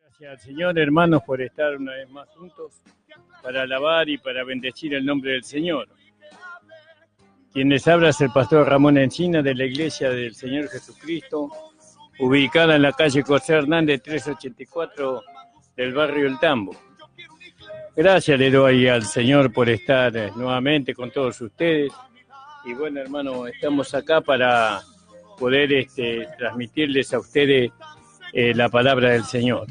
Gracias al Señor, hermanos, por estar una vez más juntos para alabar y para bendecir el nombre del Señor. Quien les habla es el pastor Ramón Encina de la Iglesia del Señor Jesucristo, ubicada en la calle José Hernández 384 del barrio El Tambo. Gracias le doy al Señor por estar nuevamente con todos ustedes. Y bueno, hermano, estamos acá para poder transmitirles a ustedes la palabra del Señor.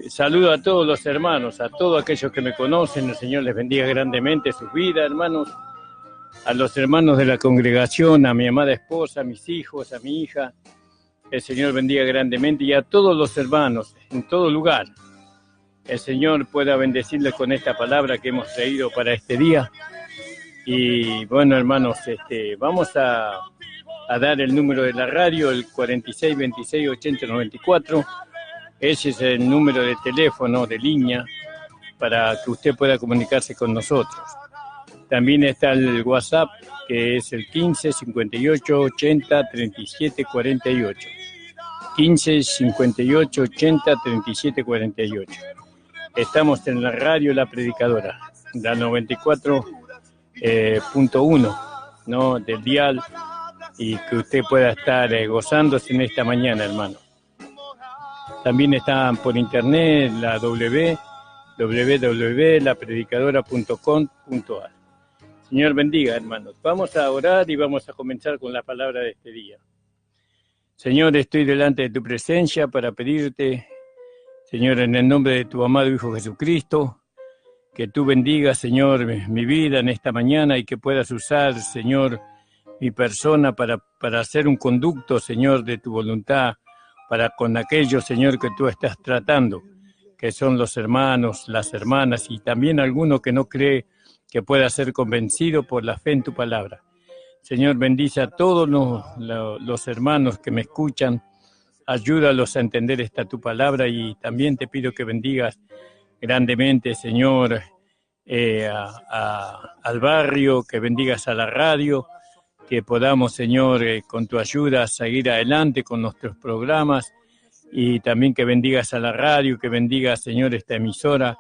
Saludo a todos los hermanos, a todos aquellos que me conocen. El Señor les bendiga grandemente sus vidas, hermanos. A los hermanos de la congregación, a mi amada esposa, a mis hijos, a mi hija. El Señor bendiga grandemente, y a todos los hermanos en todo lugar. El Señor pueda bendecirles con esta palabra que hemos traído para este día. Y bueno, hermanos, vamos a dar el número de la radio, el 46 26 80 94. Ese es el número de teléfono de línea para que usted pueda comunicarse con nosotros. También está el WhatsApp, que es el 15 58 80 37 48. 15 58 80 37 48. Estamos en la radio La Predicadora, la 94.1, ¿no? Del dial, y que usted pueda estar gozándose en esta mañana, hermano. También están por internet la www.lapredicadora.com.ar. Señor bendiga, hermanos. Vamos a orar y vamos a comenzar con la palabra de este día. Señor, estoy delante de tu presencia para pedirte, Señor, en el nombre de tu amado Hijo Jesucristo, que tú bendigas, Señor, mi vida en esta mañana, y que puedas usar, Señor, mi persona para hacer un conducto, Señor, de tu voluntad, para con aquellos, Señor, que tú estás tratando, que son los hermanos, las hermanas, y también alguno que no cree que pueda ser convencido por la fe en tu palabra. Señor, bendice a todos los hermanos que me escuchan, ayúdalos a entender esta tu palabra, y también te pido que bendigas grandemente, Señor, al barrio, que bendigas a la radio, que podamos, Señor, con tu ayuda, seguir adelante con nuestros programas, y también que bendigas a la radio, que bendigas, Señor, esta emisora,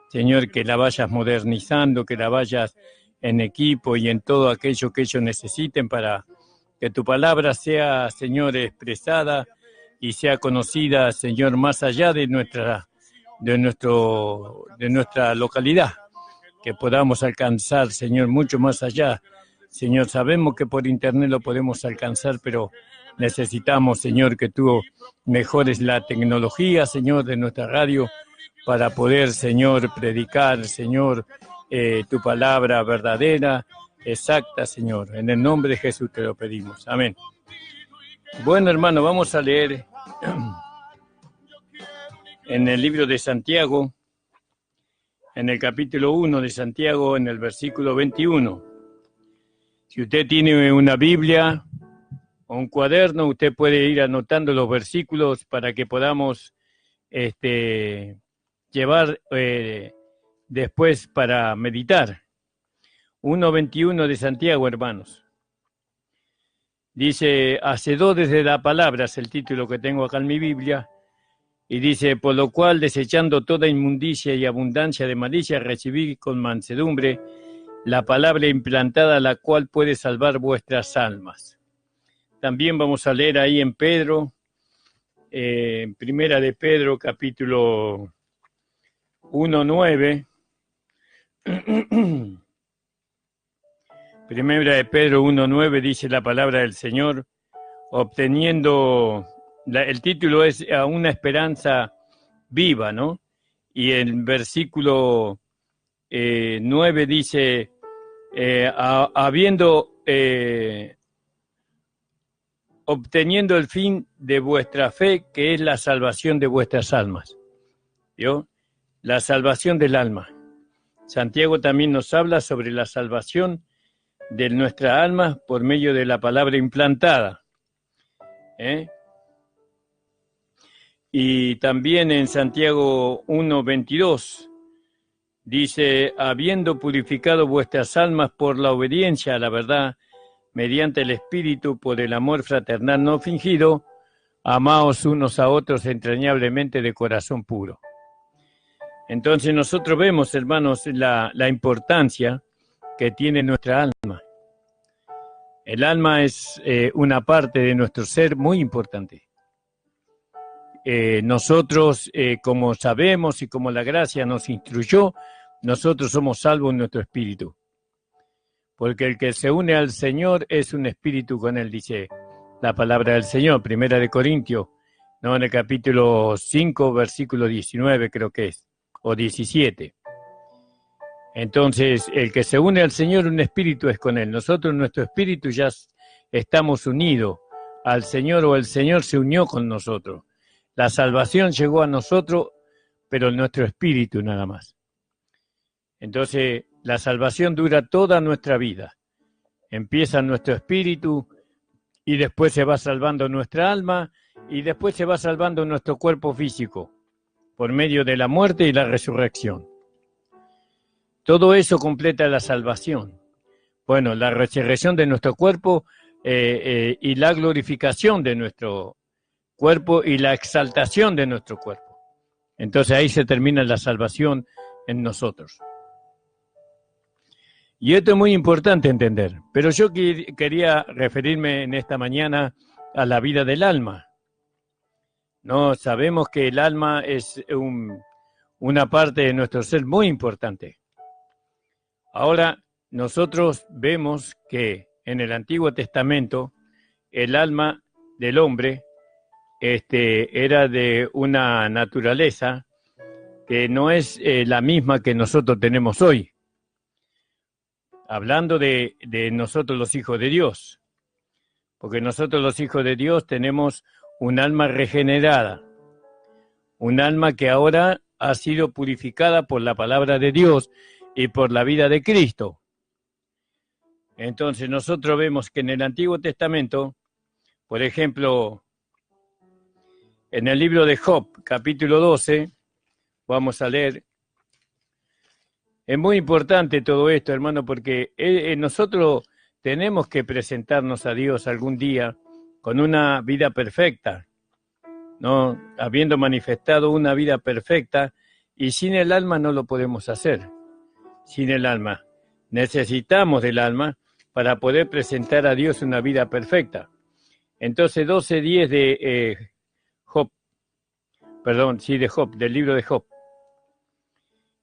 Señor, que la vayas modernizando, que la vayas en equipo y en todo aquello que ellos necesiten para que tu palabra sea, Señor, expresada y sea conocida, Señor, más allá de nuestra localidad, que podamos alcanzar, Señor, mucho más allá. Señor, sabemos que por internet lo podemos alcanzar, pero necesitamos, Señor, que tú mejores la tecnología, Señor, de nuestra radio, para poder, Señor, predicar, Señor, tu palabra verdadera, exacta, Señor. En el nombre de Jesús te lo pedimos. Amén. Bueno, hermano, vamos a leer en el libro de Santiago, en el capítulo 1 de Santiago, en el versículo 21. Si usted tiene una Biblia o un cuaderno, usted puede ir anotando los versículos para que podamos llevar después para meditar. 1:21 de Santiago, hermanos. Dice, hacedor desde la palabra, es el título que tengo acá en mi Biblia, y dice, por lo cual, desechando toda inmundicia y abundancia de malicia, recibid con mansedumbre la palabra implantada, la cual puede salvar vuestras almas. También vamos a leer ahí en Pedro, en Primera de Pedro, capítulo 1:9. Primera de Pedro 1:9 dice la palabra del Señor, obteniendo, el título es a una esperanza viva, ¿no? Y el versículo 9 dice, obteniendo el fin de vuestra fe, que es la salvación de vuestras almas. ¿Vio? La salvación del alma. Santiago también nos habla sobre la salvación de nuestra alma por medio de la palabra implantada. Y también en Santiago 1:22 dice, habiendo purificado vuestras almas por la obediencia a la verdad, mediante el Espíritu, por el amor fraternal no fingido, amaos unos a otros entrañablemente de corazón puro. Entonces nosotros vemos, hermanos, la importancia que tiene nuestra alma. El alma es una parte de nuestro ser muy importante. Nosotros, como sabemos y como la gracia nos instruyó, nosotros somos salvos en nuestro espíritu. Porque el que se une al Señor es un espíritu con él, dice la palabra del Señor, Primera de Corintios, ¿no? En el capítulo 5, versículo 19 creo que es, o 17. Entonces, el que se une al Señor, un espíritu es con él. Nosotros, nuestro espíritu, ya estamos unidos al Señor, o el Señor se unió con nosotros. La salvación llegó a nosotros, pero en nuestro espíritu nada más. Entonces, la salvación dura toda nuestra vida. Empieza en nuestro espíritu y después se va salvando nuestra alma y después se va salvando nuestro cuerpo físico por medio de la muerte y la resurrección. Todo eso completa la salvación. Bueno, la resurrección de nuestro cuerpo y la glorificación de nuestro cuerpo y la exaltación de nuestro cuerpo. Entonces ahí se termina la salvación en nosotros. Y esto es muy importante entender, pero yo quería referirme en esta mañana a la vida del alma. No, sabemos que el alma es una parte de nuestro ser muy importante. Ahora, nosotros vemos que en el Antiguo Testamento el alma del hombre era de una naturaleza que no es la misma que nosotros tenemos hoy. Hablando de nosotros los hijos de Dios, porque nosotros los hijos de Dios tenemos un alma regenerada, un alma que ahora ha sido purificada por la palabra de Dios y por la vida de Cristo. Entonces nosotros vemos que en el Antiguo Testamento, por ejemplo, en el libro de Job, capítulo 12, vamos a leer. Es muy importante todo esto, hermano, porque nosotros tenemos que presentarnos a Dios algún día con una vida perfecta, ¿no? Habiendo manifestado una vida perfecta, y sin el alma no lo podemos hacer. Sin el alma. Necesitamos del alma para poder presentar a Dios una vida perfecta. Entonces, 12:10 de Job, de Job, del libro de Job.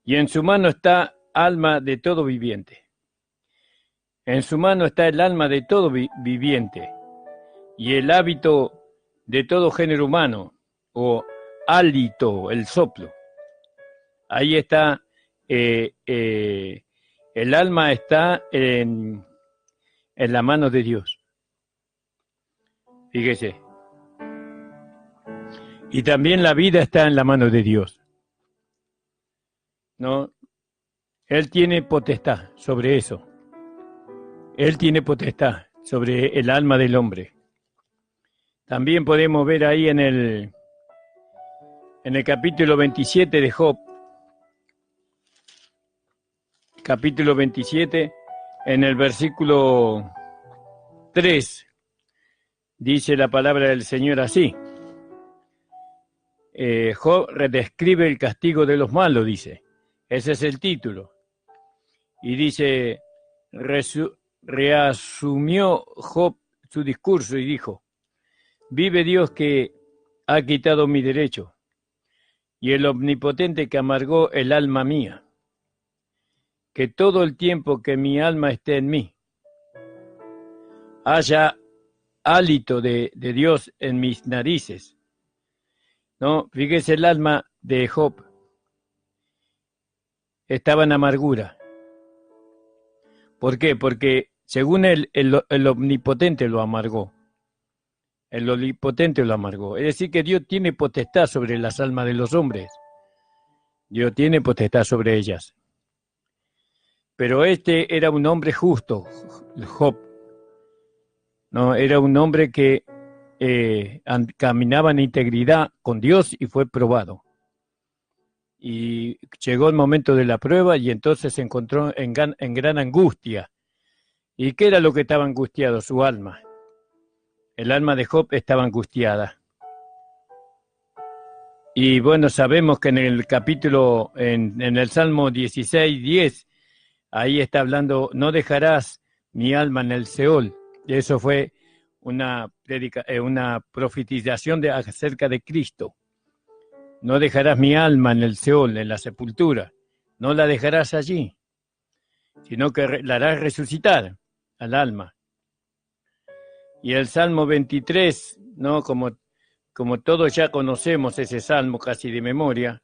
Y en su mano está alma de todo viviente. En su mano está el alma de todo viviente y el hábito de todo género humano, o hálito, el soplo. Ahí está, el alma está en la mano de Dios. Fíjese. Y también la vida está en la mano de Dios. ¿No? Él tiene potestad sobre eso. Él tiene potestad sobre el alma del hombre. También podemos ver ahí en el capítulo 27 de Job, capítulo 27, en el versículo 3, dice la palabra del Señor así. Job redescribe el castigo de los malos, dice. Ese es el título. Y dice, reasumió Job su discurso y dijo, vive Dios que ha quitado mi derecho, y el omnipotente que amargó el alma mía, que todo el tiempo que mi alma esté en mí, haya hálito de Dios en mis narices. No, fíjese, el alma de Job estaba en amargura. ¿Por qué? Porque según él, el omnipotente lo amargó. El omnipotente lo amargó. Es decir, que Dios tiene potestad sobre las almas de los hombres. Dios tiene potestad sobre ellas. Pero este era un hombre justo, Job. No, era un hombre que caminaba en integridad con Dios y fue probado. Y llegó el momento de la prueba y entonces se encontró en gran angustia. ¿Y qué era lo que estaba angustiado? Su alma. El alma de Job estaba angustiada. Y bueno, sabemos que en el capítulo, en el Salmo 16:10, ahí está hablando, no dejarás mi alma en el Seol. Y eso fue una profetización acerca de Cristo. No dejarás mi alma en el Seol, en la sepultura. No la dejarás allí, sino que la harás resucitar al alma. Y el Salmo 23, ¿no? Como todos ya conocemos ese salmo casi de memoria,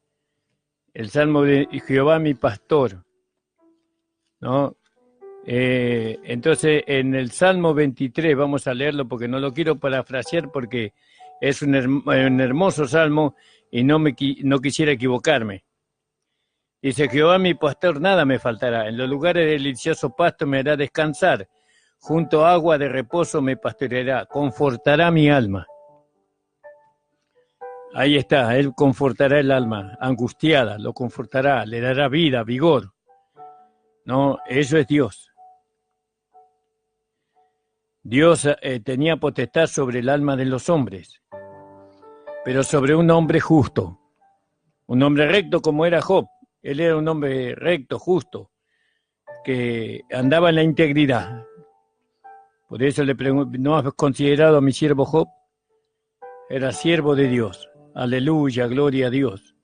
el Salmo de Jehová mi pastor, ¿no? Entonces, en el Salmo 23, vamos a leerlo porque no lo quiero parafrasear porque es un hermoso salmo y no quisiera equivocarme. Dice, Jehová mi pastor, nada me faltará. En los lugares del delicioso pasto me hará descansar. Junto a agua de reposo me pastoreará. Confortará mi alma. Ahí está, Él confortará el alma angustiada, lo confortará, le dará vida, vigor. No, eso es Dios. Dios tenía potestad sobre el alma de los hombres, pero sobre un hombre justo, un hombre recto como era Job. Él era un hombre recto, justo, que andaba en la integridad. Por eso le pregunto, ¿no has considerado a mi siervo Job? Era siervo de Dios. Aleluya, gloria a Dios.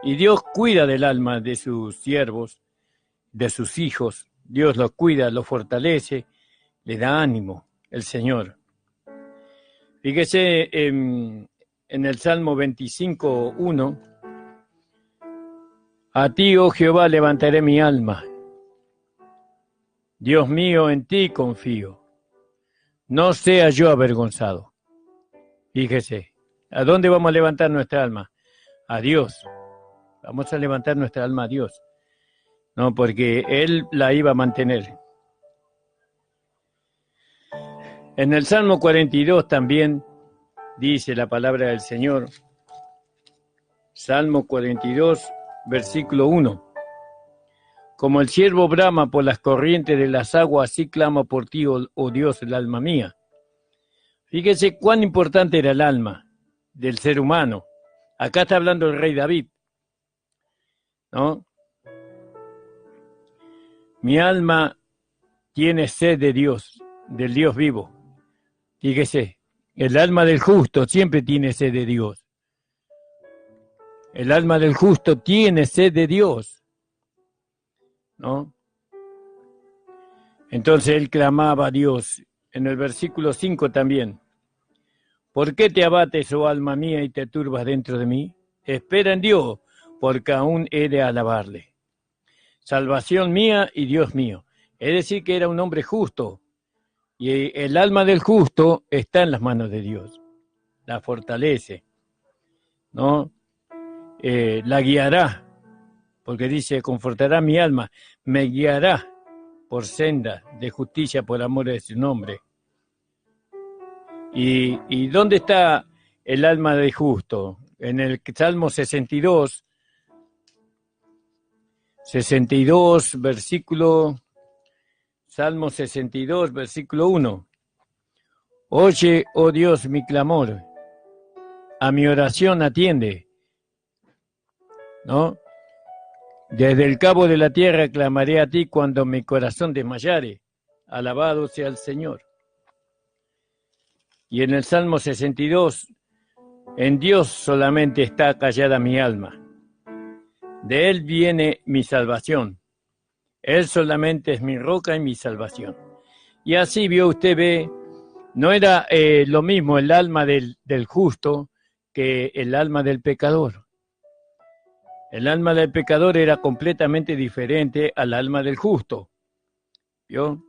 Y Dios cuida del alma de sus siervos, de sus hijos. Dios los cuida, los fortalece, le da ánimo, el Señor. Fíjese en el Salmo 25:1. A ti, oh Jehová, levantaré mi alma. Dios mío, en ti confío. No sea yo avergonzado. Fíjese, ¿a dónde vamos a levantar nuestra alma? A Dios. Vamos a levantar nuestra alma a Dios. No, porque Él la iba a mantener. En el Salmo 42 también dice la palabra del Señor. Salmo 42, versículo 1. Como el ciervo brama por las corrientes de las aguas, así clama por ti, oh Dios, el alma mía. Fíjese cuán importante era el alma del ser humano. Acá está hablando el rey David, ¿no? Mi alma tiene sed de Dios, del Dios vivo. Fíjese, el alma del justo siempre tiene sed de Dios. El alma del justo tiene sed de Dios, ¿no? Entonces él clamaba a Dios. En el versículo 5 también. ¿Por qué te abates, oh alma mía, y te turbas dentro de mí? Espera en Dios, porque aún he de alabarle. Salvación mía y Dios mío. Es decir, que era un hombre justo. Y el alma del justo está en las manos de Dios. La fortalece, ¿no? La guiará, porque dice, confortará mi alma. Me guiará por senda de justicia por amor de su nombre. ¿Y dónde está el alma del justo? En el Salmo 62, Salmo 62, versículo 1. Oye, oh Dios, mi clamor, a mi oración atiende, ¿no? Desde el cabo de la tierra clamaré a ti cuando mi corazón desmayare. Alabado sea el Señor. Y en el Salmo 62, en Dios solamente está callada mi alma. De Él viene mi salvación. Él solamente es mi roca y mi salvación. Y así ve, no era lo mismo el alma del justo que el alma del pecador. El alma del pecador era completamente diferente al alma del justo. ¿Vio?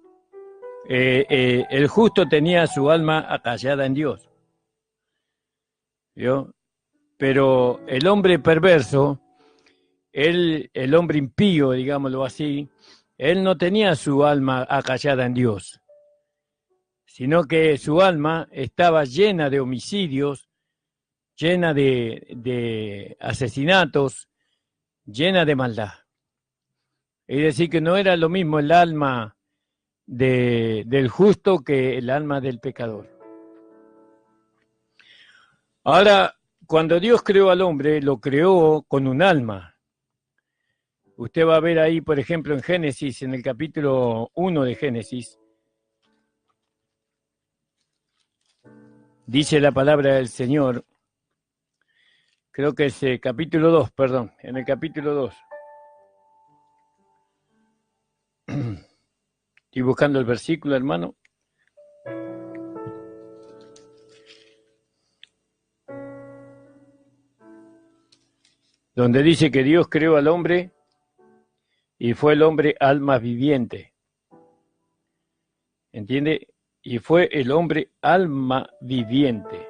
El justo tenía su alma acallada en Dios. ¿Vio? Pero el hombre perverso, el hombre impío, digámoslo así, él no tenía su alma acallada en Dios, sino que su alma estaba llena de homicidios, llena de asesinatos, llena de maldad. Es decir, que no era lo mismo el alma del justo que el alma del pecador. Ahora, cuando Dios creó al hombre, lo creó con un alma. Usted va a ver ahí, por ejemplo, en Génesis, en el capítulo 1 de Génesis, dice la palabra del Señor, creo que es capítulo 2, perdón, en el capítulo 2. Estoy buscando el versículo, hermano. Donde dice que Dios creó al hombre y fue el hombre alma viviente. ¿Entiende? Y fue el hombre alma viviente.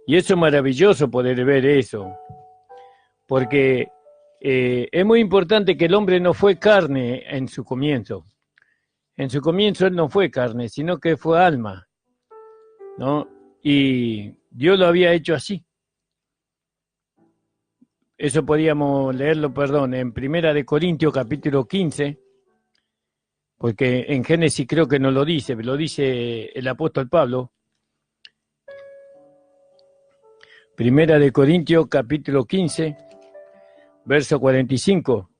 Y eso es maravilloso poder ver eso, porque es muy importante que el hombre no fue carne en su comienzo. En su comienzo él no fue carne, sino que fue alma, ¿no? Y Dios lo había hecho así. Eso podíamos leerlo, perdón, en Primera de Corintios, capítulo 15, porque en Génesis creo que no lo dice el apóstol Pablo. Primera de Corintios, capítulo 15, verso 45.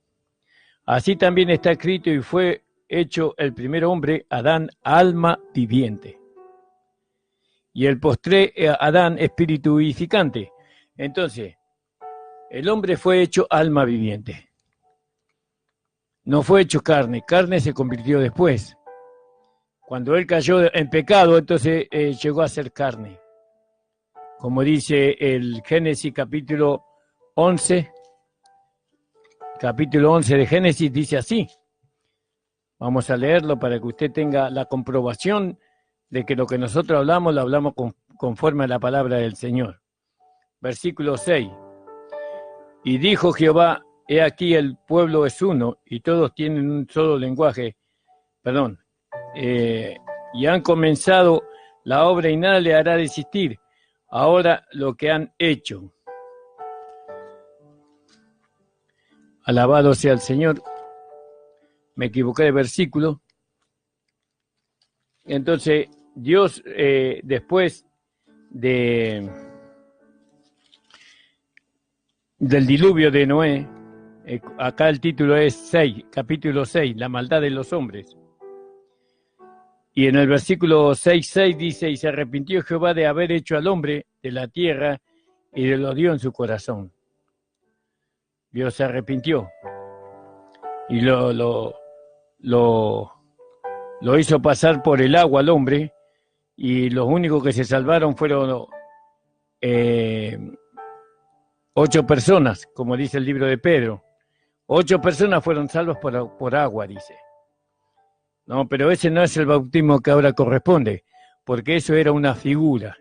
Así también está escrito, y fue hecho el primer hombre, Adán, alma viviente. Y el postre, Adán, espíritu vivificante. Entonces, el hombre fue hecho alma viviente. No fue hecho carne. Carne se convirtió después. Cuando él cayó en pecado, entonces llegó a ser carne. Como dice el Génesis capítulo 11. Capítulo 11 de Génesis dice así. Vamos a leerlo para que usted tenga la comprobación de que lo que nosotros hablamos, lo hablamos conforme a la palabra del Señor. Versículo 6. Y dijo Jehová, he aquí el pueblo es uno, y todos tienen un solo lenguaje, y han comenzado la obra y nada le hará desistir. Ahora lo que han hecho. Alabado sea el Señor. Me equivoqué de versículo. Entonces, Dios, después del diluvio de Noé, acá el título es 6, capítulo 6, la maldad de los hombres. Y en el versículo 6:6 dice, y se arrepintió Jehová de haber hecho al hombre de la tierra y lo odió en su corazón. Dios se arrepintió y lo hizo pasar por el agua al hombre, y los únicos que se salvaron fueron 8 personas, como dice el libro de Pedro. 8 personas fueron salvas por agua, dice. No, pero ese no es el bautismo que ahora corresponde, porque eso era una figura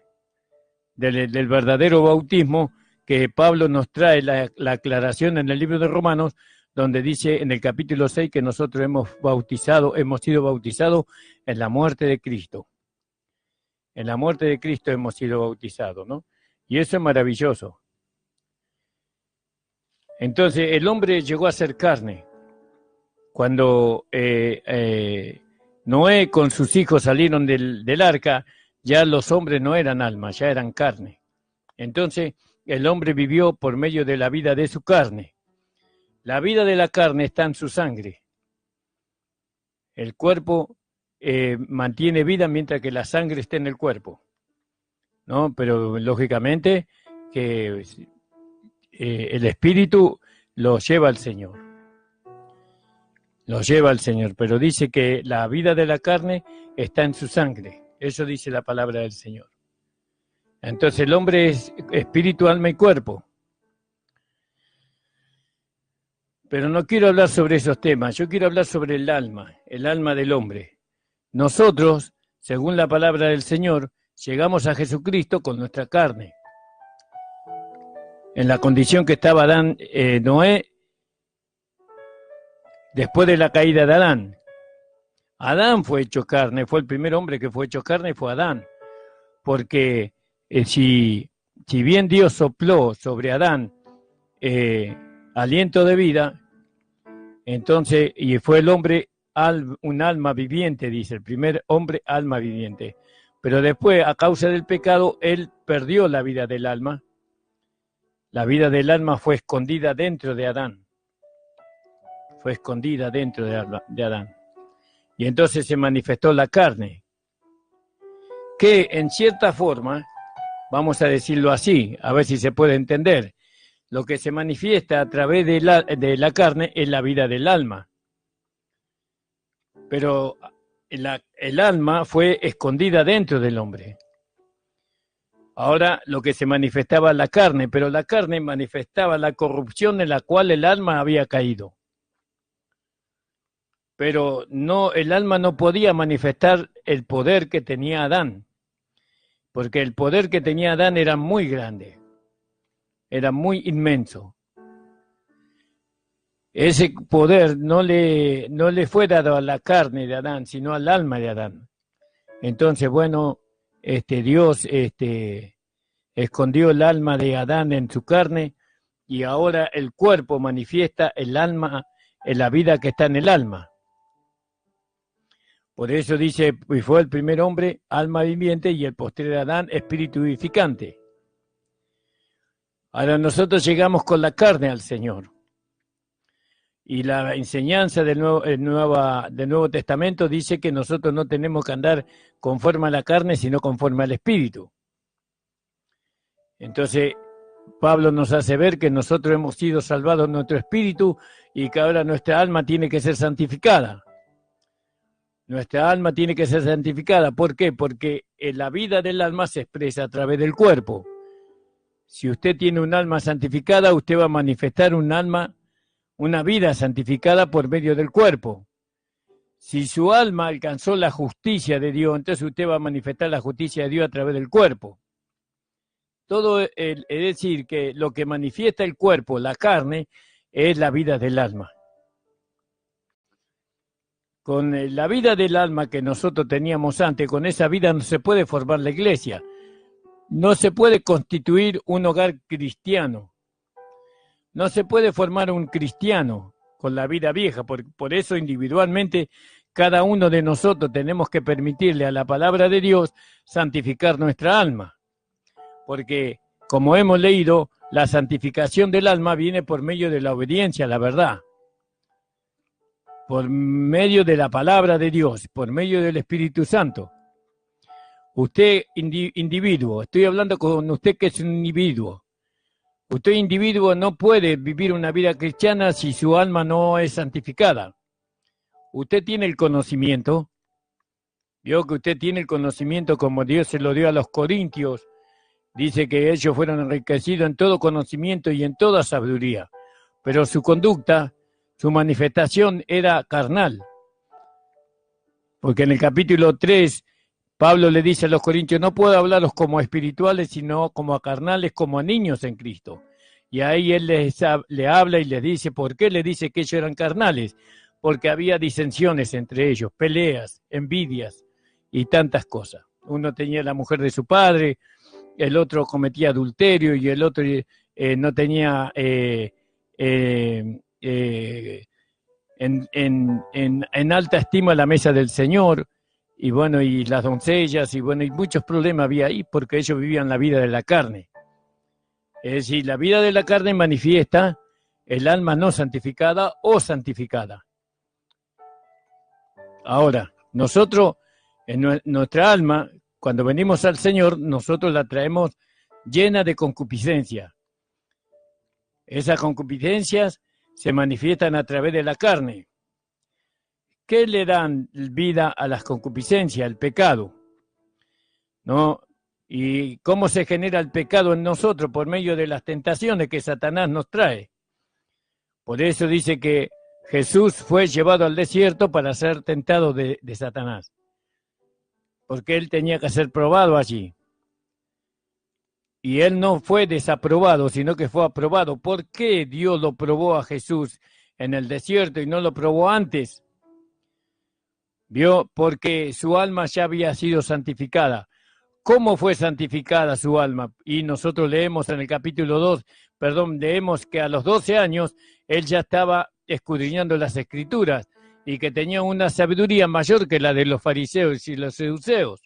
del verdadero bautismo que Pablo nos trae la aclaración en el libro de Romanos, donde dice en el capítulo 6 que nosotros hemos sido bautizados en la muerte de Cristo. En la muerte de Cristo hemos sido bautizados, ¿no? Y eso es maravilloso. Entonces, el hombre llegó a ser carne. Cuando Noé con sus hijos salieron del arca, ya los hombres no eran alma, ya eran carne. Entonces, el hombre vivió por medio de la vida de su carne. La vida de la carne está en su sangre. El cuerpo mantiene vida mientras que la sangre esté en el cuerpo, ¿no? Pero lógicamente que el espíritu lo lleva al Señor. Lo lleva al Señor, pero dice que la vida de la carne está en su sangre. Eso dice la palabra del Señor. Entonces el hombre es espíritu, alma y cuerpo. Pero no quiero hablar sobre esos temas, yo quiero hablar sobre el alma del hombre. Nosotros, según la palabra del Señor, llegamos a Jesucristo con nuestra carne. En la condición que estaba Noé después de la caída de Adán. Adán fue hecho carne, fue el primer hombre que fue hecho carne, fue Adán. Porque si bien Dios sopló sobre Adán aliento de vida, entonces, y fue el hombre un alma viviente, dice, el primer hombre alma viviente. Pero después, a causa del pecado, él perdió la vida del alma La vida del alma fue escondida dentro de Adán. Fue escondida dentro de Adán. Y entonces se manifestó la carne, que en cierta forma, vamos a decirlo así, a ver si se puede entender, lo que se manifiesta a través de la carne es la vida del alma. Pero el alma fue escondida dentro del hombre. Ahora lo que se manifestaba la carne, pero la carne manifestaba la corrupción en la cual el alma había caído. Pero no, el alma no podía manifestar el poder que tenía Adán, porque el poder que tenía Adán era muy grande, era muy inmenso. Ese poder no le fue dado a la carne de Adán, sino al alma de Adán. Entonces, bueno, Dios escondió el alma de Adán en su carne y ahora el cuerpo manifiesta el alma, la vida que está en el alma. Por eso dice, y fue el primer hombre, alma viviente, y el posterior Adán, espíritu vivificante. Ahora nosotros llegamos con la carne al Señor. Y la enseñanza del Nuevo Testamento dice que nosotros no tenemos que andar conforme a la carne, sino conforme al Espíritu. Entonces, Pablo nos hace ver que nosotros hemos sido salvados en nuestro espíritu y que ahora nuestra alma tiene que ser santificada. Nuestra alma tiene que ser santificada. ¿Por qué? Porque la vida del alma se expresa a través del cuerpo. Si usted tiene un alma santificada, usted va a manifestar una vida santificada por medio del cuerpo. Si su alma alcanzó la justicia de Dios, entonces usted va a manifestar la justicia de Dios a través del cuerpo. Todo es decir, que lo que manifiesta el cuerpo, la carne, es la vida del alma. Con la vida del alma que nosotros teníamos antes, con esa vida no se puede formar la iglesia. No se puede constituir un hogar cristiano. No se puede formar un cristiano con la vida vieja. Por eso individualmente cada uno de nosotros tenemos que permitirle a la palabra de Dios santificar nuestra alma. Porque, como hemos leído, la santificación del alma viene por medio de la obediencia a la verdad. Por medio de la palabra de Dios, por medio del Espíritu Santo. Usted, individuo, estoy hablando con usted que es un individuo. Usted, individuo, no puede vivir una vida cristiana si su alma no es santificada. Usted tiene el conocimiento. Vio que usted tiene el conocimiento como Dios se lo dio a los corintios. Dice que ellos fueron enriquecidos en todo conocimiento y en toda sabiduría. Pero su conducta, su manifestación era carnal. Porque en el capítulo 3, Pablo le dice a los corintios, no puedo hablaros como a espirituales, sino como a carnales, como a niños en Cristo. Y ahí él le habla y les dice, ¿por qué le dice que ellos eran carnales? Porque había disensiones entre ellos, peleas, envidias y tantas cosas. Uno tenía la mujer de su padre, el otro cometía adulterio y el otro no tenía en alta estima la mesa del Señor. Y bueno, y las doncellas, y bueno, y muchos problemas había ahí porque ellos vivían la vida de la carne. Es decir, la vida de la carne manifiesta el alma no santificada o santificada. Ahora, nosotros, en nuestra alma, cuando venimos al Señor, nosotros la traemos llena de concupiscencia. Esas concupiscencias se manifiestan a través de la carne. ¿Qué le dan vida a las concupiscencias? El pecado, ¿no? ¿Y cómo se genera el pecado en nosotros? Por medio de las tentaciones que Satanás nos trae. Por eso dice que Jesús fue llevado al desierto para ser tentado de Satanás. Porque él tenía que ser probado allí. Y él no fue desaprobado, sino que fue aprobado. ¿Por qué Dios lo probó a Jesús en el desierto y no lo probó antes? ¿Vio? Porque su alma ya había sido santificada. ¿Cómo fue santificada su alma? Y nosotros leemos en el capítulo 2, leemos que a los 12 años él ya estaba escudriñando las Escrituras y que tenía una sabiduría mayor que la de los fariseos y los saduceos.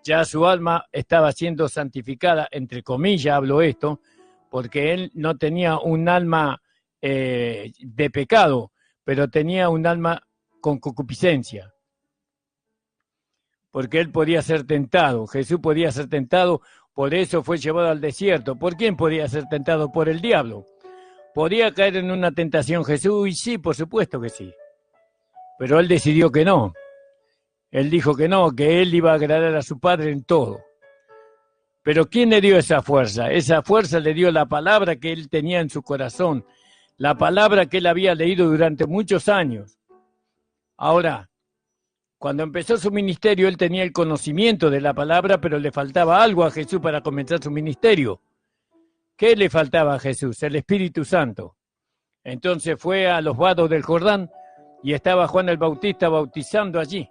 ya su alma estaba siendo santificada, entre comillas hablo esto, porque él no tenía un alma de pecado, pero tenía un alma con concupiscencia, porque él podía ser tentado, Jesús podía ser tentado, por eso fue llevado al desierto. ¿Por quién podía ser tentado? Por el diablo. ¿Podía caer en una tentación Jesús? Y sí, por supuesto que sí, pero él decidió que no. Él dijo que no, que él iba a agradar a su Padre en todo. Pero ¿quién le dio esa fuerza? Esa fuerza le dio la palabra que él tenía en su corazón, la palabra que él había leído durante muchos años. Ahora, cuando empezó su ministerio, él tenía el conocimiento de la palabra, pero le faltaba algo a Jesús para comenzar su ministerio. ¿Qué le faltaba a Jesús? El Espíritu Santo. Entonces fue a los vados del Jordán y estaba Juan el Bautista bautizando allí.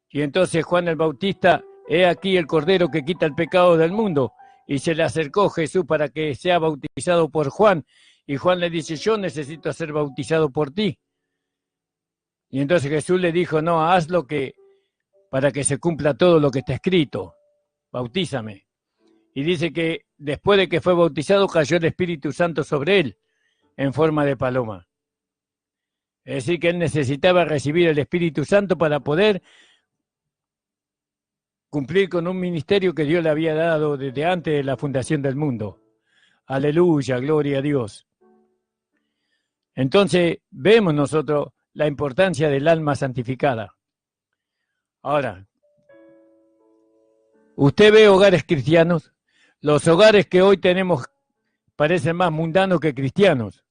Y entonces Juan el Bautista, he aquí el Cordero que quita el pecado del mundo. Y se le acercó Jesús para que sea bautizado por Juan. Y Juan le dice, yo necesito ser bautizado por ti. Y entonces Jesús le dijo, no, hazlo para que se cumpla todo lo que está escrito. Bautízame. Y dice que después de que fue bautizado cayó el Espíritu Santo sobre él en forma de paloma. Es decir, que él necesitaba recibir el Espíritu Santo para poder cumplir con un ministerio que Dios le había dado desde antes de la fundación del mundo. Aleluya, gloria a Dios. Entonces vemos nosotros la importancia del alma santificada. Ahora, usted ve hogares cristianos, los hogares que hoy tenemos parecen más mundanos que cristianos.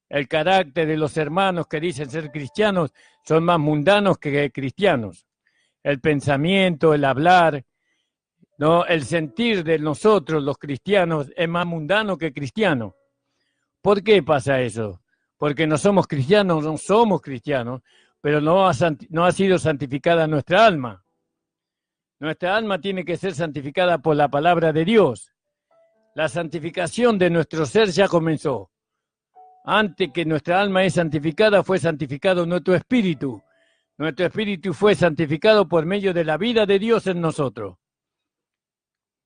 El carácter de los hermanos que dicen ser cristianos son más mundanos que cristianos. El pensamiento, el hablar, ¿no? El sentir de nosotros, los cristianos, es más mundano que cristiano. ¿Por qué pasa eso? Porque no somos cristianos, pero no ha sido santificada nuestra alma. Nuestra alma tiene que ser santificada por la palabra de Dios. La santificación de nuestro ser ya comenzó. Antes que nuestra alma es santificada, fue santificado nuestro espíritu. Nuestro espíritu fue santificado por medio de la vida de Dios en nosotros.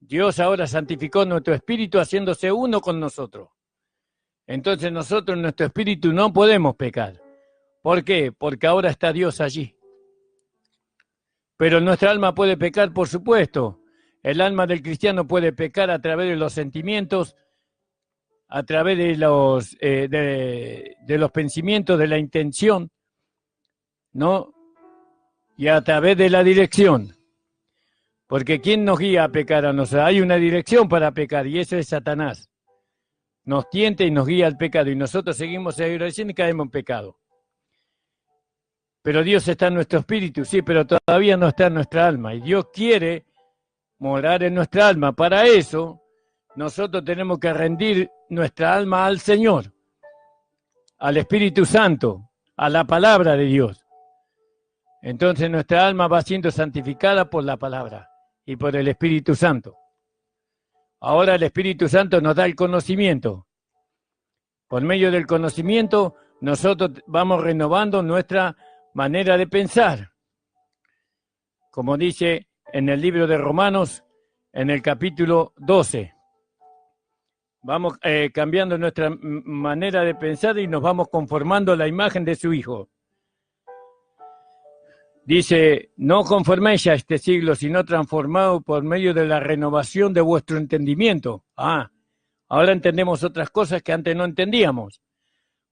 Dios ahora santificó nuestro espíritu haciéndose uno con nosotros. Entonces nosotros, nuestro espíritu, no podemos pecar. ¿Por qué? Porque ahora está Dios allí. Pero nuestra alma puede pecar, por supuesto. El alma del cristiano puede pecar a través de los sentimientos, a través de los pensamientos, de la intención, ¿no? Y a través de la dirección. Porque ¿quién nos guía a pecar a nosotros? Hay una dirección para pecar y eso es Satanás. Nos tienta y nos guía al pecado y nosotros seguimos obedeciendo y caemos en pecado. Pero Dios está en nuestro espíritu, sí, pero todavía no está en nuestra alma. Y Dios quiere morar en nuestra alma. Para eso, nosotros tenemos que rendir nuestra alma al Señor, al Espíritu Santo, a la palabra de Dios. Entonces nuestra alma va siendo santificada por la palabra y por el Espíritu Santo. Ahora el Espíritu Santo nos da el conocimiento. Por medio del conocimiento, nosotros vamos renovando nuestra manera de pensar. Como dice en el libro de Romanos, en el capítulo 12. Vamos cambiando nuestra manera de pensar y nos vamos conformando a la imagen de su Hijo. Dice, no conforméis a este siglo, sino transformado por medio de la renovación de vuestro entendimiento. Ahora entendemos otras cosas que antes no entendíamos,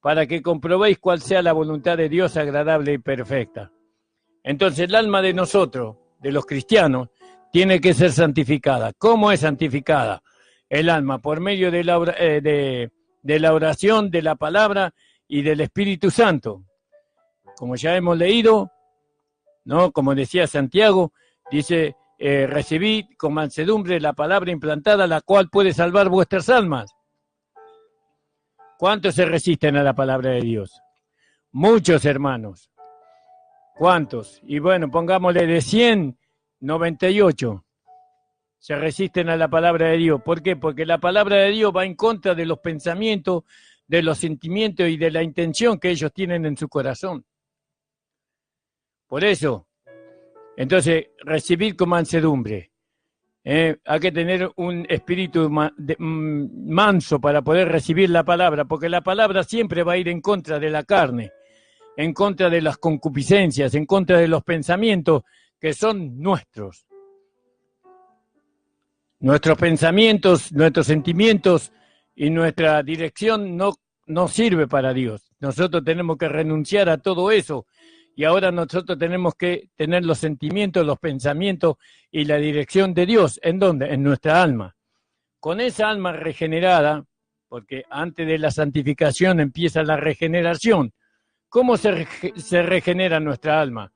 para que comprobéis cuál sea la voluntad de Dios agradable y perfecta. Entonces el alma de nosotros, de los cristianos, tiene que ser santificada. ¿Cómo es santificada? El alma, por medio de la oración, de la palabra y del Espíritu Santo. Como ya hemos leído, ¿no? Como decía Santiago, dice, recibid con mansedumbre la palabra implantada, la cual puede salvar vuestras almas. ¿Cuántos se resisten a la palabra de Dios? Muchos, hermanos. ¿Cuántos? Y bueno, pongámosle de 100, 98 se resisten a la palabra de Dios. ¿Por qué? Porque la palabra de Dios va en contra de los pensamientos, de los sentimientos y de la intención que ellos tienen en su corazón. Por eso, Entonces, recibir con mansedumbre. Hay que tener un espíritu manso para poder recibir la palabra, porque la palabra siempre va a ir en contra de la carne, en contra de las concupiscencias, en contra de los pensamientos que son nuestros. Nuestros pensamientos, nuestros sentimientos y nuestra dirección no sirve para Dios. Nosotros tenemos que renunciar a todo eso y ahora nosotros tenemos que tener los sentimientos, los pensamientos y la dirección de Dios. ¿En dónde? En nuestra alma. Con esa alma regenerada, porque antes de la santificación empieza la regeneración. ¿Cómo se regenera nuestra alma?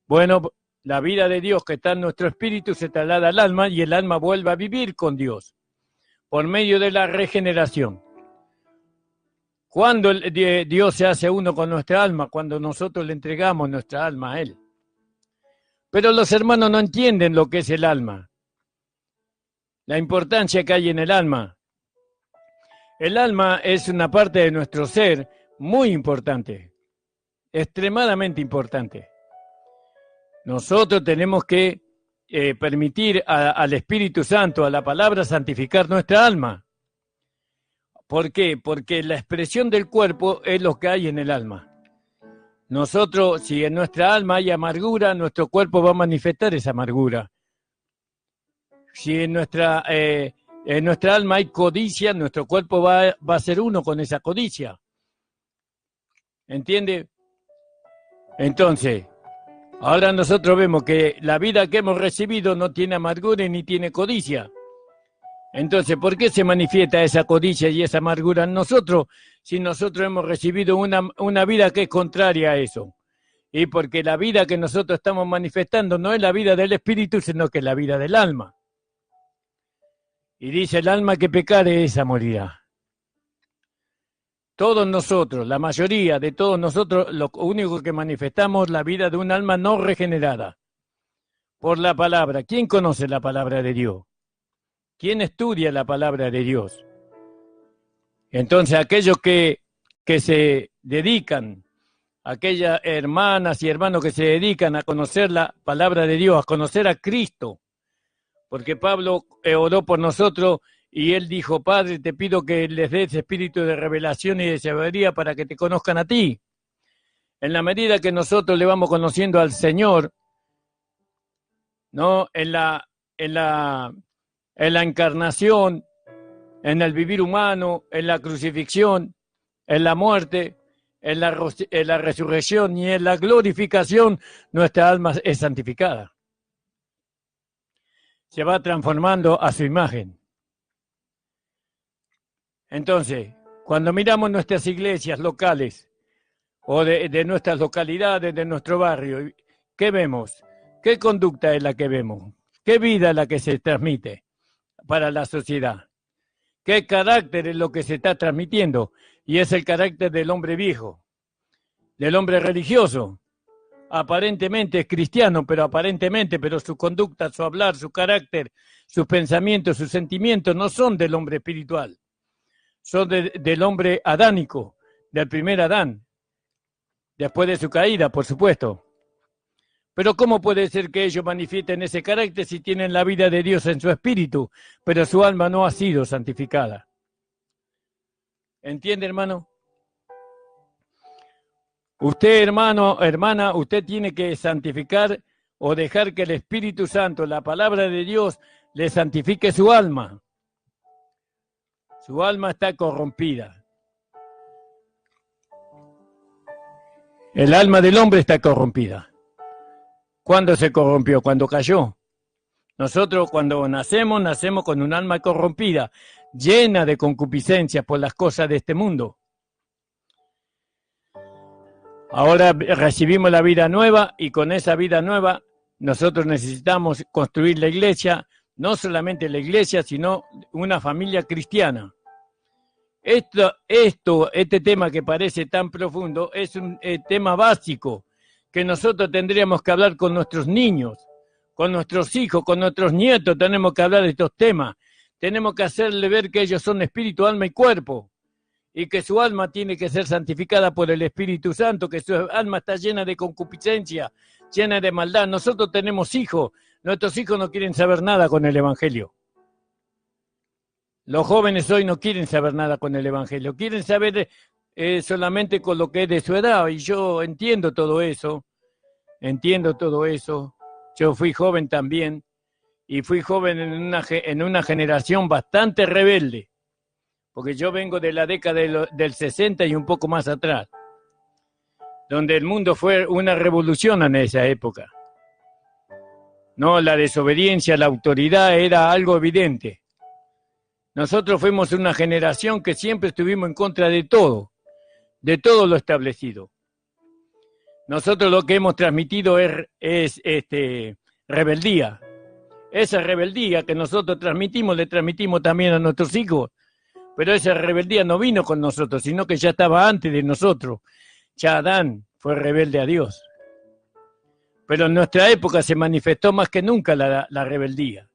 Bueno, la vida de Dios que está en nuestro espíritu se traslada al alma y el alma vuelve a vivir con Dios por medio de la regeneración. ¿Cuándo Dios se hace uno con nuestra alma? Cuando nosotros le entregamos nuestra alma a Él. Pero los hermanos no entienden lo que es el alma, la importancia que hay en el alma. El alma es una parte de nuestro ser muy importante, extremadamente importante. Nosotros tenemos que permitir al Espíritu Santo, a la palabra, santificar nuestra alma. ¿Por qué? Porque la expresión del cuerpo es lo que hay en el alma. Nosotros, si en nuestra alma hay amargura, nuestro cuerpo va a manifestar esa amargura. Si en nuestra alma hay codicia, nuestro cuerpo va a ser uno con esa codicia. ¿Entiende? Entonces, ahora nosotros vemos que la vida que hemos recibido no tiene amargura ni tiene codicia. Entonces, ¿por qué se manifiesta esa codicia y esa amargura en nosotros si nosotros hemos recibido una vida que es contraria a eso? Y porque la vida que nosotros estamos manifestando no es la vida del espíritu, sino que es la vida del alma. Y dice, el alma que pecare, esa morirá. Todos nosotros, la mayoría de todos nosotros, lo único que manifestamos es la vida de un alma no regenerada por la palabra. ¿Quién conoce la palabra de Dios? ¿Quién estudia la palabra de Dios? Entonces, aquellos que se dedican, aquellas hermanas y hermanos que se dedican a conocer la palabra de Dios, a conocer a Cristo, porque Pablo oró por nosotros y él dijo, Padre, te pido que les des espíritu de revelación y de sabiduría para que te conozcan a ti. En la medida que nosotros le vamos conociendo al Señor, ¿no? En la encarnación, en el vivir humano, en la crucifixión, en la muerte, en la resurrección y en la glorificación, nuestra alma es santificada. Se va transformando a su imagen. Entonces, cuando miramos nuestras iglesias locales o de nuestras localidades, de nuestro barrio, ¿qué vemos? ¿Qué conducta es la que vemos? ¿Qué vida es la que se transmite para la sociedad? ¿Qué carácter es lo que se está transmitiendo? Y es el carácter del hombre viejo, del hombre religioso. Aparentemente es cristiano, pero su conducta, su hablar, su carácter, sus pensamientos, sus sentimientos no son del hombre espiritual. Son del hombre adánico, del primer Adán, después de su caída, por supuesto. Pero ¿cómo puede ser que ellos manifiesten ese carácter si tienen la vida de Dios en su espíritu, pero su alma no ha sido santificada? ¿Entiende, hermano? Usted, hermano, hermana, usted tiene que santificar o dejar que el Espíritu Santo, la palabra de Dios, le santifique su alma. Su alma está corrompida. El alma del hombre está corrompida. ¿Cuándo se corrompió? Cuando cayó. Nosotros cuando nacemos con un alma corrompida, llena de concupiscencias por las cosas de este mundo. Ahora recibimos la vida nueva y con esa vida nueva nosotros necesitamos construir la iglesia, no solamente la iglesia, sino una familia cristiana. Este tema que parece tan profundo es un tema básico que nosotros tendríamos que hablar con nuestros niños, con nuestros hijos, con nuestros nietos, tenemos que hablar de estos temas. Tenemos que hacerle ver que ellos son espíritu, alma y cuerpo y que su alma tiene que ser santificada por el Espíritu Santo, que su alma está llena de concupiscencia, llena de maldad. Nosotros tenemos hijos, nuestros hijos no quieren saber nada con el Evangelio. Los jóvenes hoy no quieren saber nada con el Evangelio, quieren saber solamente con lo que es de su edad, y yo entiendo todo eso. Yo fui joven también, y fui joven en una generación bastante rebelde, porque yo vengo de la década del 60 y un poco más atrás, donde el mundo fue una revolución en esa época. No, la desobediencia a la autoridad era algo evidente. Nosotros fuimos una generación que siempre estuvimos en contra de todo lo establecido. Nosotros lo que hemos transmitido es rebeldía. Esa rebeldía que nosotros transmitimos, le transmitimos también a nuestros hijos. Pero esa rebeldía no vino con nosotros, sino que ya estaba antes de nosotros. Ya Adán fue rebelde a Dios. Pero en nuestra época se manifestó más que nunca la rebeldía.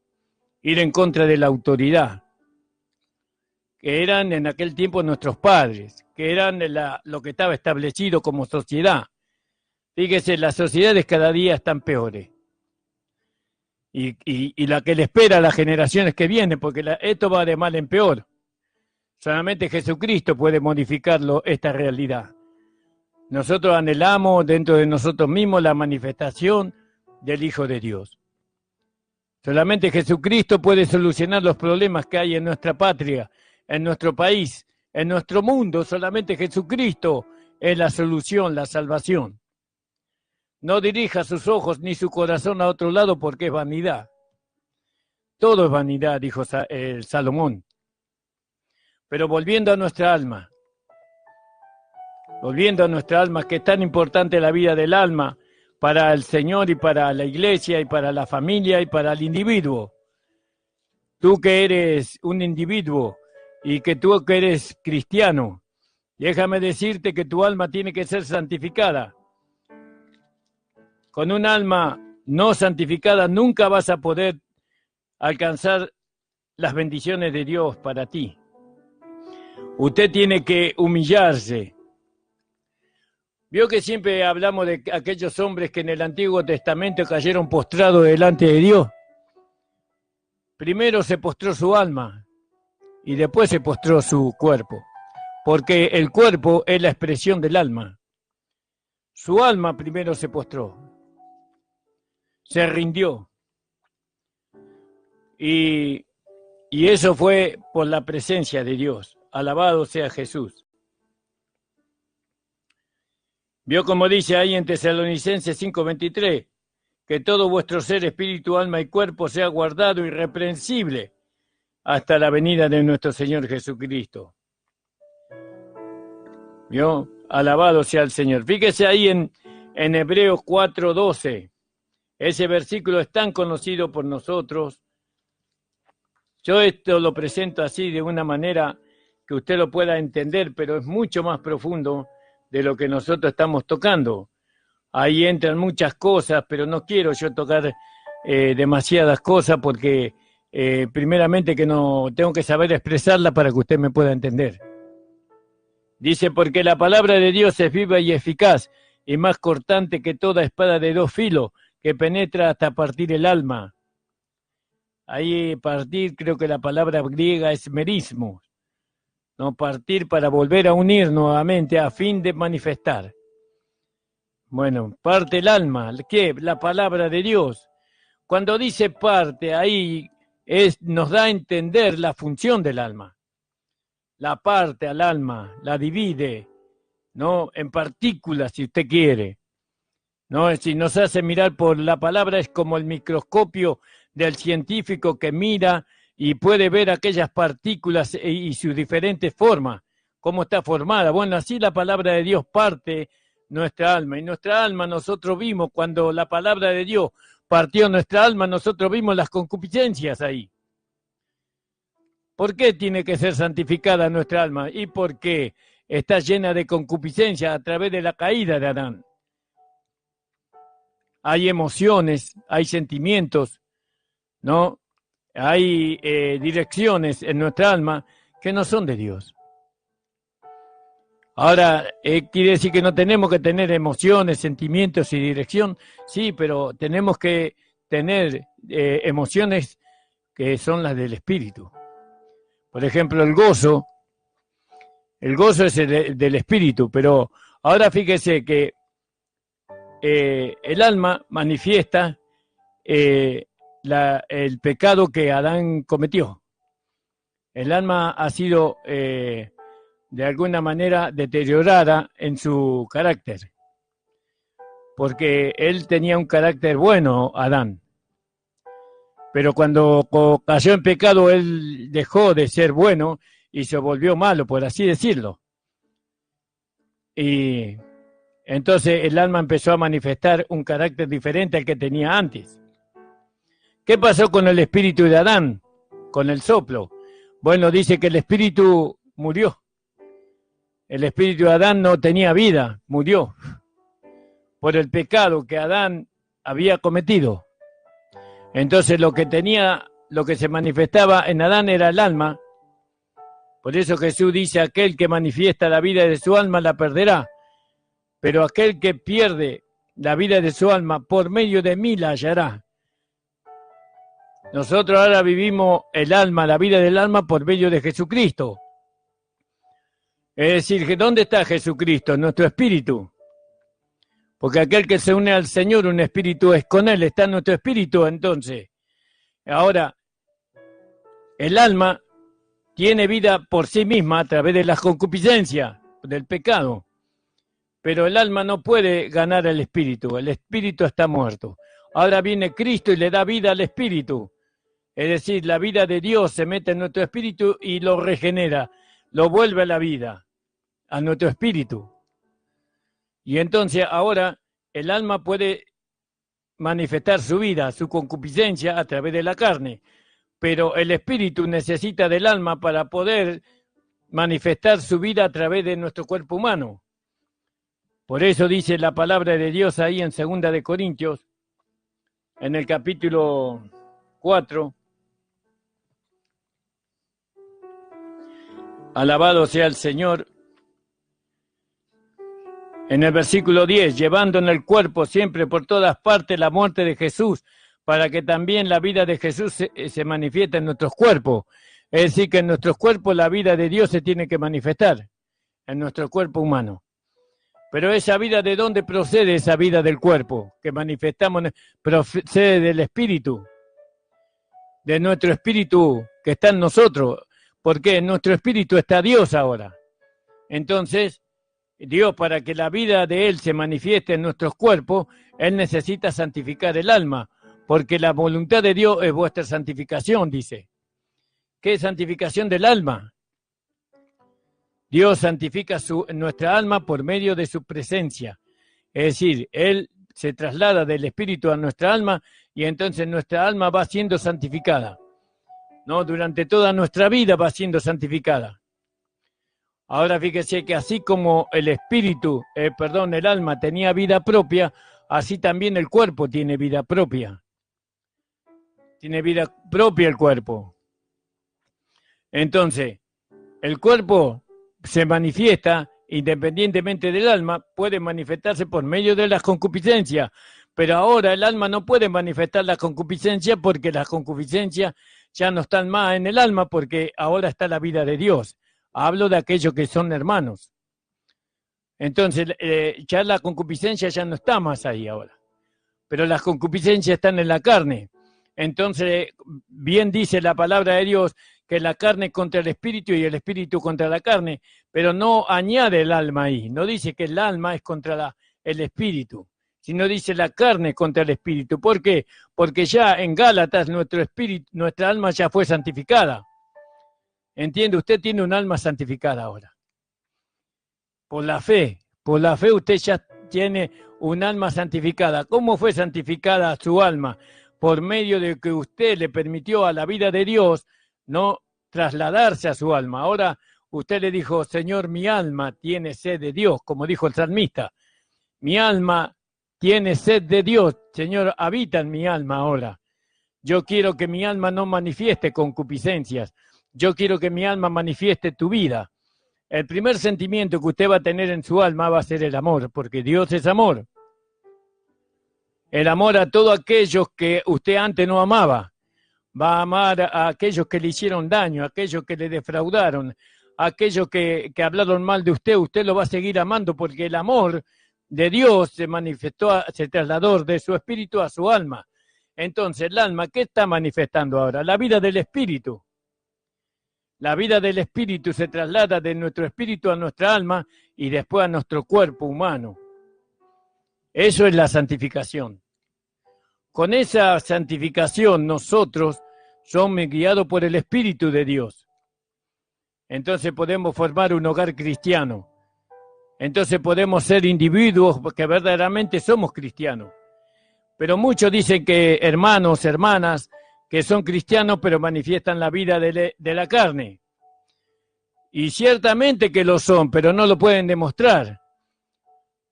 Ir en contra de la autoridad, que eran en aquel tiempo nuestros padres, que eran lo que estaba establecido como sociedad. Fíjese, las sociedades cada día están peores. Y la que le espera a las generaciones que vienen, porque esto va de mal en peor. Solamente Jesucristo puede modificarlo, esta realidad. Nosotros anhelamos dentro de nosotros mismos la manifestación del Hijo de Dios. Solamente Jesucristo puede solucionar los problemas que hay en nuestra patria, en nuestro país, en nuestro mundo. Solamente Jesucristo es la solución, la salvación. No dirija sus ojos ni su corazón a otro lado porque es vanidad. Todo es vanidad, dijo Salomón. Pero volviendo a nuestra alma, que es tan importante la vida del alma para el Señor y para la iglesia y para la familia y para el individuo. Tú que eres un individuo y que tú que eres cristiano, déjame decirte que tu alma tiene que ser santificada. Con un alma no santificada nunca vas a poder alcanzar las bendiciones de Dios para ti. Usted tiene que humillarse. Vio que siempre hablamos de aquellos hombres que en el Antiguo Testamento cayeron postrados delante de Dios. Primero se postró su alma y después se postró su cuerpo, porque el cuerpo es la expresión del alma. Su alma primero se postró, se rindió, y eso fue por la presencia de Dios. Alabado sea Jesús. Vio como dice ahí en Tesalonicenses 5:23, que todo vuestro ser, espíritu, alma y cuerpo sea guardado irreprensible hasta la venida de nuestro Señor Jesucristo. ¿Vio? Alabado sea el Señor. Fíjese ahí en Hebreos 4:12. Ese versículo es tan conocido por nosotros. Yo esto lo presento así de una manera que usted lo pueda entender, pero es mucho más profundo de lo que nosotros estamos tocando. Ahí entran muchas cosas, pero no quiero yo tocar demasiadas cosas porque primeramente que no tengo que saber expresarla para que usted me pueda entender. Dice, porque la palabra de Dios es viva y eficaz y más cortante que toda espada de dos filos que penetra hasta partir el alma. Ahí partir, creo que la palabra griega es merismo. No, partir para volver a unir nuevamente a fin de manifestar. Bueno, parte el alma, ¿qué? La palabra de Dios. Cuando dice parte, ahí nos da a entender la función del alma. La parte al alma, la divide, ¿no? En partículas, si usted quiere. ¿No? Si nos hace mirar por la palabra, es como el microscopio del científico que mira y puede ver aquellas partículas y sus diferentes formas, cómo está formada. Bueno, así la palabra de Dios parte nuestra alma. Y nuestra alma nosotros vimos, cuando la palabra de Dios partió nuestra alma, nosotros vimos las concupiscencias ahí. ¿Por qué tiene que ser santificada nuestra alma? Y porque está llena de concupiscencia a través de la caída de Adán. Hay emociones, hay sentimientos, ¿no? Hay direcciones en nuestra alma que no son de Dios. Ahora, quiere decir que no tenemos que tener emociones, sentimientos y dirección, sí, pero tenemos que tener emociones que son las del espíritu. Por ejemplo, el gozo es del espíritu, pero ahora fíjese que el alma manifiesta el pecado que Adán cometió. El alma ha sido de alguna manera deteriorada en su carácter, porque él tenía un carácter bueno, Adán, pero cuando cayó en pecado él dejó de ser bueno y se volvió malo, por así decirlo. Y entonces el alma empezó a manifestar un carácter diferente al que tenía antes. ¿Qué pasó con el espíritu de Adán? Con el soplo. Bueno, dice que el espíritu murió. El espíritu de Adán no tenía vida, murió por el pecado que Adán había cometido. Entonces lo que se manifestaba en Adán era el alma. Por eso Jesús dice, aquel que manifiesta la vida de su alma la perderá, pero aquel que pierde la vida de su alma por medio de mí la hallará. Nosotros ahora vivimos el alma, la vida del alma por medio de Jesucristo. Es decir, ¿dónde está Jesucristo? En nuestro espíritu. Porque aquel que se une al Señor, un espíritu es con Él, está en nuestro espíritu entonces. Ahora, el alma tiene vida por sí misma a través de las concupiscencias, del pecado. Pero el alma no puede ganar al espíritu está muerto. Ahora viene Cristo y le da vida al espíritu. Es decir, la vida de Dios se mete en nuestro espíritu y lo regenera, lo vuelve a la vida, a nuestro espíritu. Y entonces ahora el alma puede manifestar su vida, su concupiscencia a través de la carne, pero el espíritu necesita del alma para poder manifestar su vida a través de nuestro cuerpo humano. Por eso dice la palabra de Dios ahí en 2 de Corintios, en el capítulo 4, alabado sea el Señor. En el versículo 10, llevando en el cuerpo siempre por todas partes la muerte de Jesús, para que también la vida de Jesús se manifieste en nuestros cuerpos. Es decir, que en nuestros cuerpos la vida de Dios se tiene que manifestar, en nuestro cuerpo humano. Pero esa vida, ¿de dónde procede esa vida del cuerpo que manifestamos? Procede del espíritu, de nuestro espíritu que está en nosotros, porque en nuestro espíritu está Dios ahora. Entonces, Dios, para que la vida de Él se manifieste en nuestros cuerpos, Él necesita santificar el alma, porque la voluntad de Dios es vuestra santificación, dice. ¿Qué es santificación del alma? Dios santifica nuestra alma por medio de su presencia. Es decir, Él se traslada del espíritu a nuestra alma y entonces nuestra alma va siendo santificada. ¿No? Durante toda nuestra vida va siendo santificada. Ahora fíjese que así como el alma tenía vida propia, así también el cuerpo tiene vida propia. Tiene vida propia el cuerpo. Entonces, el cuerpo se manifiesta independientemente del alma, puede manifestarse por medio de las concupiscencias, pero ahora el alma no puede manifestar las concupiscencias porque las concupiscencias ya no están más en el alma porque ahora está la vida de Dios. Hablo de aquellos que son hermanos. Entonces, ya la concupiscencia ya no está más ahí ahora, pero las concupiscencias están en la carne. Entonces, bien dice la palabra de Dios que la carne contra el espíritu y el espíritu contra la carne, pero no añade el alma ahí, no dice que el alma es contra el espíritu, sino dice la carne contra el espíritu. ¿Por qué? Porque ya en Gálatas nuestra alma ya fue santificada. ¿Entiende? Usted tiene un alma santificada ahora. Por la fe usted ya tiene un alma santificada. ¿Cómo fue santificada su alma? Por medio de que usted le permitió a la vida de Dios no trasladarse a su alma. Ahora usted le dijo, Señor, mi alma tiene sed de Dios, como dijo el salmista. Mi alma tiene sed de Dios. Señor, habita en mi alma ahora. Yo quiero que mi alma no manifieste concupiscencias. Yo quiero que mi alma manifieste tu vida. El primer sentimiento que usted va a tener en su alma va a ser el amor, porque Dios es amor. El amor a todos aquellos que usted antes no amaba. Va a amar a aquellos que le hicieron daño, a aquellos que le defraudaron, a aquellos que hablaron mal de usted. Usted lo va a seguir amando porque el amor de Dios se manifestó, se trasladó de su espíritu a su alma. Entonces, el alma, ¿qué está manifestando ahora? La vida del espíritu. La vida del espíritu se traslada de nuestro espíritu a nuestra alma y después a nuestro cuerpo humano. Eso es la santificación. Con esa santificación nosotros somos guiados por el Espíritu de Dios. Entonces podemos formar un hogar cristiano. Entonces podemos ser individuos que verdaderamente somos cristianos. Pero muchos dicen que hermanos, hermanas, que son cristianos pero manifiestan la vida de la carne. Y ciertamente que lo son, pero no lo pueden demostrar.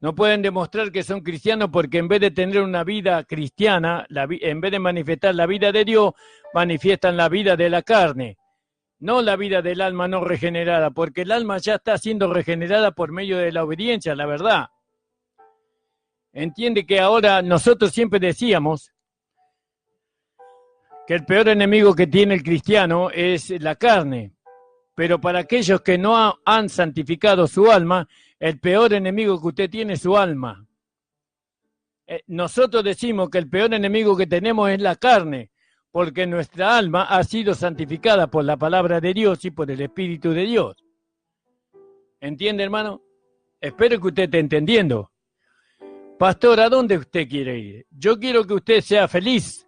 No pueden demostrar que son cristianos porque en vez de tener una vida cristiana, en vez de manifestar la vida de Dios, manifiestan la vida de la carne, no la vida del alma no regenerada, porque el alma ya está siendo regenerada por medio de la obediencia, la verdad. Entiende que ahora nosotros siempre decíamos que el peor enemigo que tiene el cristiano es la carne, pero para aquellos que no han santificado su alma, el peor enemigo que usted tiene es su alma. Nosotros decimos que el peor enemigo que tenemos es la carne, porque nuestra alma ha sido santificada por la palabra de Dios y por el Espíritu de Dios. ¿Entiende, hermano? Espero que usted esté entendiendo. Pastor, ¿a dónde usted quiere ir? Yo quiero que usted sea feliz.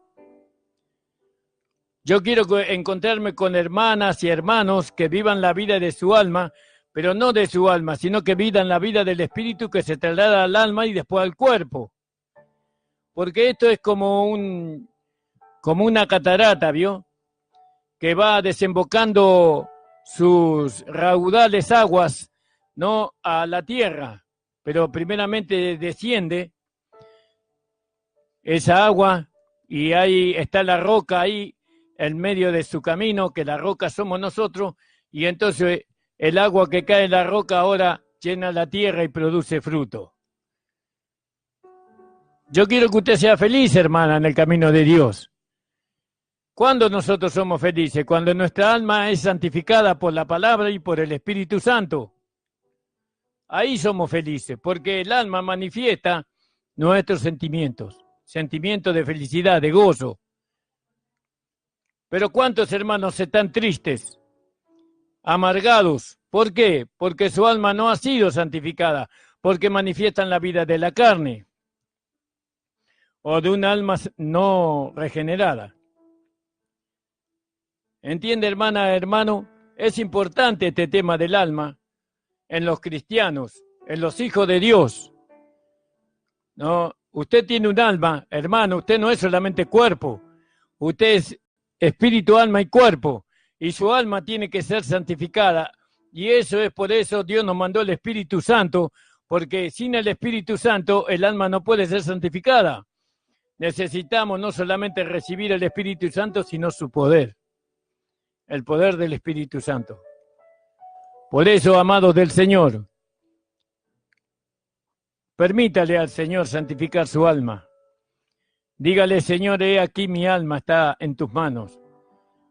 Yo quiero encontrarme con hermanas y hermanos que vivan la vida de su alma, pero no de su alma, sino que vivan la vida del espíritu que se traslada al alma y después al cuerpo. Porque esto es como una catarata, ¿vio? Que va desembocando sus raudales aguas, ¿no?, a la tierra, pero primeramente desciende esa agua y ahí está la roca ahí en medio de su camino, que la roca somos nosotros, y entonces el agua que cae en la roca ahora llena la tierra y produce fruto. Yo quiero que usted sea feliz, hermana, en el camino de Dios. ¿Cuándo nosotros somos felices? Cuando nuestra alma es santificada por la palabra y por el Espíritu Santo. Ahí somos felices, porque el alma manifiesta nuestros sentimientos de felicidad, de gozo. Pero ¿cuántos hermanos están tristes, amargados? ¿Por qué? Porque su alma no ha sido santificada, porque manifiestan la vida de la carne o de un alma no regenerada. ¿Entiende, hermana, hermano? Es importante este tema del alma en los cristianos, en los hijos de Dios. No, usted tiene un alma, hermano, usted no es solamente cuerpo, usted es espíritu, alma y cuerpo, y su alma tiene que ser santificada, y eso es por eso Dios nos mandó el Espíritu Santo, porque sin el Espíritu Santo el alma no puede ser santificada. Necesitamos no solamente recibir el Espíritu Santo, sino su poder, el poder del Espíritu Santo. Por eso, amados del Señor, permítale al Señor santificar su alma. Dígale, Señor, he aquí mi alma está en tus manos.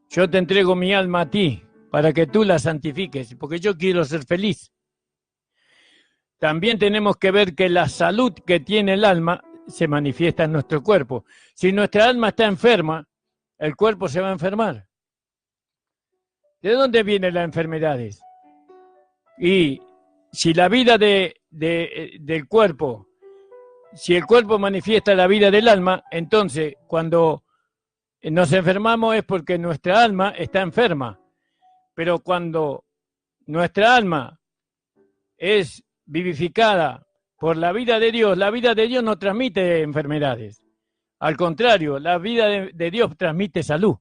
Yo te entrego mi alma a ti para que tú la santifiques, porque yo quiero ser feliz. También tenemos que ver que la salud que tiene el alma se manifiesta en nuestro cuerpo. Si nuestra alma está enferma, el cuerpo se va a enfermar. ¿De dónde vienen las enfermedades? Y si la vida del cuerpo, si el cuerpo manifiesta la vida del alma, entonces cuando nos enfermamos es porque nuestra alma está enferma. Pero cuando nuestra alma es vivificada por la vida de Dios no transmite enfermedades. Al contrario, la vida de Dios transmite salud.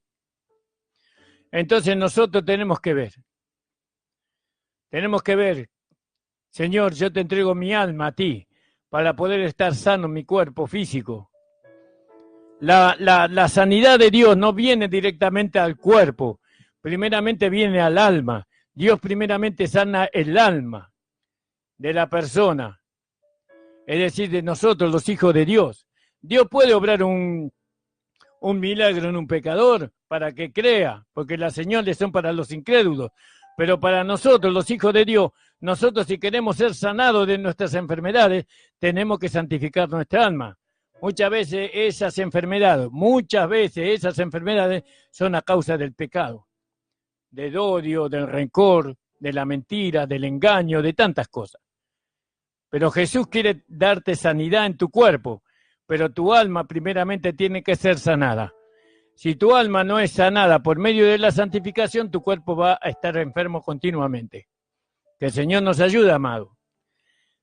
Entonces nosotros tenemos que ver, Señor, yo te entrego mi alma a ti para poder estar sano en mi cuerpo físico. La sanidad de Dios no viene directamente al cuerpo, primeramente viene al alma. Dios primeramente sana el alma de la persona, es decir, de nosotros, los hijos de Dios. Dios puede obrar un milagro en un pecador para que crea, porque las señales son para los incrédulos, pero para nosotros, los hijos de Dios, nosotros si queremos ser sanados de nuestras enfermedades, tenemos que santificar nuestra alma. Muchas veces esas enfermedades son a causa del pecado, del odio, del rencor, de la mentira, del engaño, de tantas cosas. Pero Jesús quiere darte sanidad en tu cuerpo, pero tu alma primeramente tiene que ser sanada. Si tu alma no es sanada por medio de la santificación, tu cuerpo va a estar enfermo continuamente. Que el Señor nos ayude, amado.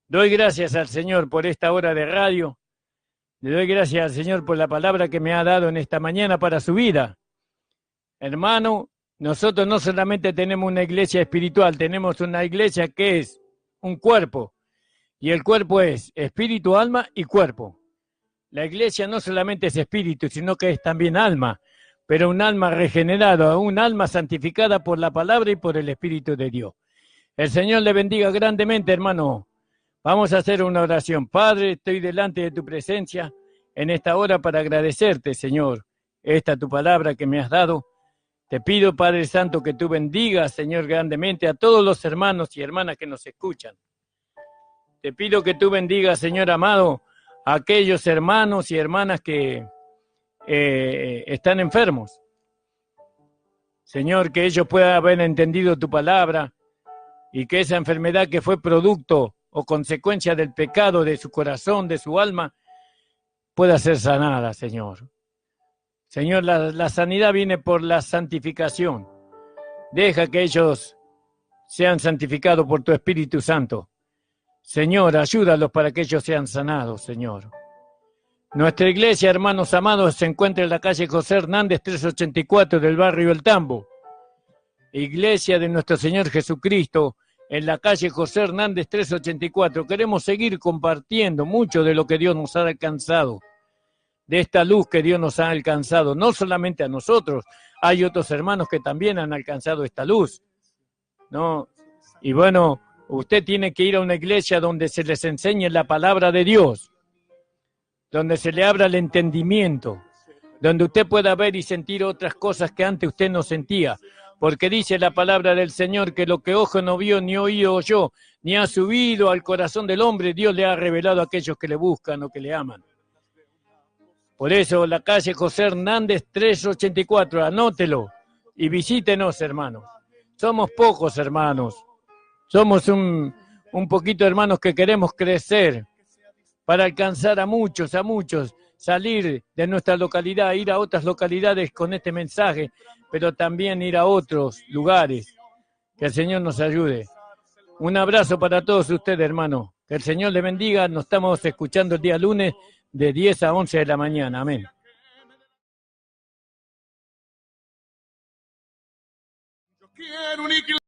Doy gracias al Señor por esta hora de radio. Le doy gracias al Señor por la palabra que me ha dado en esta mañana para su vida. Hermano, nosotros no solamente tenemos una iglesia espiritual, tenemos una iglesia que es un cuerpo. Y el cuerpo es espíritu, alma y cuerpo. La iglesia no solamente es espíritu, sino que es también alma, pero un alma regenerada, un alma santificada por la palabra y por el Espíritu de Dios. El Señor le bendiga grandemente, hermano. Vamos a hacer una oración. Padre, estoy delante de tu presencia en esta hora para agradecerte, Señor, esta tu palabra que me has dado. Te pido, Padre Santo, que tú bendigas, Señor, grandemente a todos los hermanos y hermanas que nos escuchan. Te pido que tú bendigas, Señor amado, a aquellos hermanos y hermanas que están enfermos. Señor, que ellos puedan haber entendido tu palabra y que esa enfermedad que fue producto o consecuencia del pecado de su corazón, de su alma, pueda ser sanada, Señor. Señor, la sanidad viene por la santificación. Deja que ellos sean santificados por tu Espíritu Santo. Señor, ayúdalos para que ellos sean sanados, Señor. Nuestra iglesia, hermanos amados, se encuentra en la calle José Hernández 384 del barrio El Tambo. Iglesia de nuestro Señor Jesucristo, en la calle José Hernández 384. Queremos seguir compartiendo mucho de lo que Dios nos ha alcanzado, de esta luz que Dios nos ha alcanzado, no solamente a nosotros, hay otros hermanos que también han alcanzado esta luz, ¿no? Y bueno, usted tiene que ir a una iglesia donde se les enseñe la palabra de Dios, donde se le abra el entendimiento, donde usted pueda ver y sentir otras cosas que antes usted no sentía, porque dice la palabra del Señor que lo que ojo no vio, ni oído oyó, ni ha subido al corazón del hombre, Dios le ha revelado a aquellos que le buscan o que le aman. Por eso, la calle José Hernández 384, anótelo y visítenos, hermanos. Somos pocos, hermanos. Somos un poquito, hermanos, que queremos crecer para alcanzar a muchos, salir de nuestra localidad, ir a otras localidades con este mensaje, pero también ir a otros lugares. Que el Señor nos ayude. Un abrazo para todos ustedes, hermanos. Que el Señor les bendiga. Nos estamos escuchando el día lunes de 10 a 11 de la mañana. Amén.